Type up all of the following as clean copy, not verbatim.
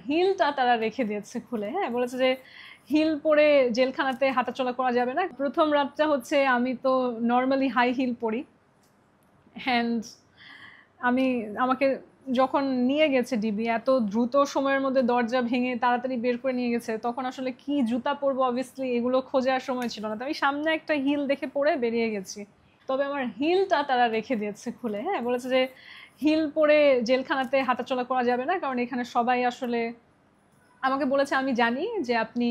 হিলটা তারা রেখে দিয়েছে খুলে। হ্যাঁ, বলেছে যে হিল পরে জেলখানাতে হাঁটাচলা করা যাবে না। প্রথম রাতটা হচ্ছে আমি তো নর্মালি হাই হিল পরি, অ্যান্ড আমাকে যখন নিয়ে গেছে ডিবি এত দ্রুত সময়ের মধ্যে দরজা ভেঙে তাড়াতাড়ি বের করে নিয়ে গেছে, তখন আসলে কি জুতা পরবো অবভিয়াসলি এগুলো খোঁজার সময় ছিল না। তো আমি সামনে একটা হিল দেখে পরে বেরিয়ে গেছি। তবে আমার হিলটা তারা রেখে দিয়েছে খুলে। হ্যাঁ, বলেছে যে হিল পরে জেলখানাতে হাঁটাচলা করা যাবে না, কারণ এখানে সবাই আসলে আমাকে বলেছে আমি জানি যে আপনি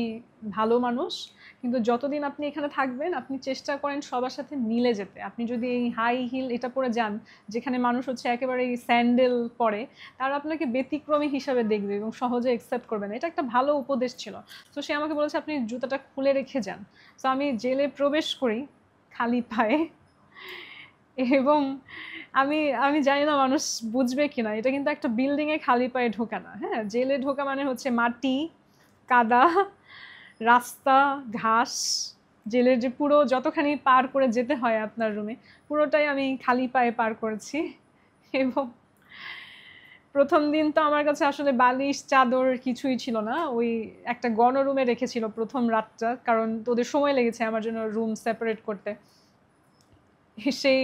ভালো মানুষ, কিন্তু যতদিন আপনি এখানে থাকবেন আপনি চেষ্টা করেন সবার সাথে মিলে যেতে। আপনি যদি এই হাই হিল এটা পরে যান যেখানে মানুষ হচ্ছে একেবারে স্যান্ডেল পরে, তারা আপনাকে ব্যতিক্রমী হিসাবে দেখবে এবং সহজে অ্যাকসেপ্ট করবে না। এটা একটা ভালো উপদেশ ছিল। তো সে আমাকে বলেছে আপনি জুতাটা খুলে রেখে যান। তো আমি জেলে প্রবেশ করি খালি পায়ে, এবং আমি আমি জানি না মানুষ বুঝবে কিনা, এটা কিন্তু একটা বিল্ডিংয়ে খালি পায়ে ঢোকা না। হ্যাঁ, জেলে ঢোকা মানে হচ্ছে মাটি, কাদা, রাস্তা, ঘাস, জেলের যে পুরো যতখানি পার করে যেতে হয় আপনার রুমে পুরোটাই আমি খালি পায়ে পার করেছি। এবং প্রথম দিন তো আমার কাছে আসলে বালিশ চাদর কিছুই ছিল না, ওই একটা গণরুমে রেখেছিল প্রথম রাতটা, কারণ তোদের সময় লেগেছে আমার জন্য রুম সেপারেট করতে। সেই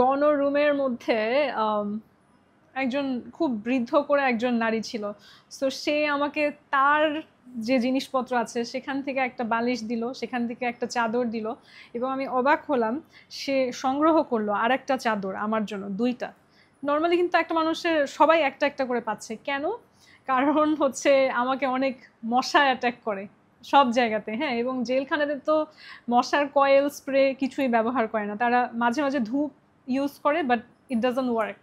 গণরুমের মধ্যে একজন খুব বৃদ্ধ করে একজন নারী ছিল। সো সে আমাকে তার যে জিনিসপত্র আছে সেখান থেকে একটা বালিশ দিল, সেখান থেকে একটা চাদর দিল, এবং আমি অবাক হলাম সে সংগ্রহ করলো আর একটা চাদর আমার জন্য, দুইটা। নর্মালি কিন্তু একটা মানুষের সবাই একটা একটা করে পাচ্ছে কেন? কারণ হচ্ছে আমাকে অনেক মশা অ্যাটাক করে সব জায়গাতে। হ্যাঁ, এবং জেলখানাতে তো মশার কয়েল স্প্রে কিছুই ব্যবহার করে না, তারা মাঝে মাঝে ধূপ ইউজ করে, বাট ইট ডাজন্ট ওয়ার্ক।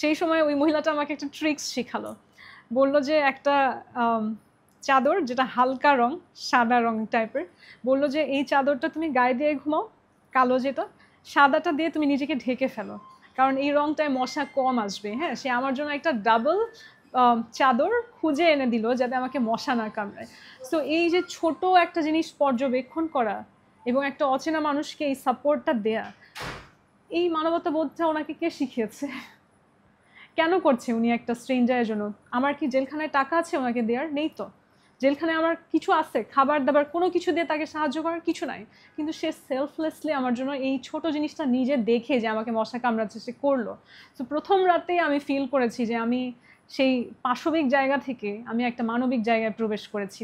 সেই সময় ওই মহিলাটা আমাকে একটা ট্রিক্স শেখালো। বললো যে একটা চাদর যেটা হালকা রং, সাদা রং টাইপের, বললো যে এই চাদরটা তুমি গায়ে দিয়ে ঘুমাও, কালো যেটা, সাদাটা দিয়ে তুমি নিজেকে ঢেকে ফেলো, কারণ এই রংটায় মশা কম আসবে। হ্যাঁ, সে আমার জন্য একটা ডাবল চাদর খুঁজে এনে দিল যাতে আমাকে মশা না কামড়ায়। সো এই যে ছোট একটা জিনিস পর্যবেক্ষণ করা এবং একটা অচেনা মানুষকে এই সাপোর্টটা দেয়া, এই মানবতা বোধটা ওনাকে কে শিখিয়েছে? কেন করছে উনি একটা স্ট্রেঞ্জারের জন্য? আমার কি জেলখানায় টাকা আছে ওনাকে দেওয়ার? নেই তো। জেলখানায় আমার কিছু আছে, খাবার দাবার কোনো কিছু দিয়ে তাকে সাহায্য করার কিছু নাই, কিন্তু সে সেলফলেসলি আমার জন্য এই ছোট জিনিসটা নিজে দেখে যে আমাকে মশা কামড়াচ্ছে সে করলো। তো প্রথম রাতেই আমি ফিল করেছি যে আমি সেই পাশবিক জায়গা থেকে আমি একটা মানবিক জায়গায় প্রবেশ করেছি।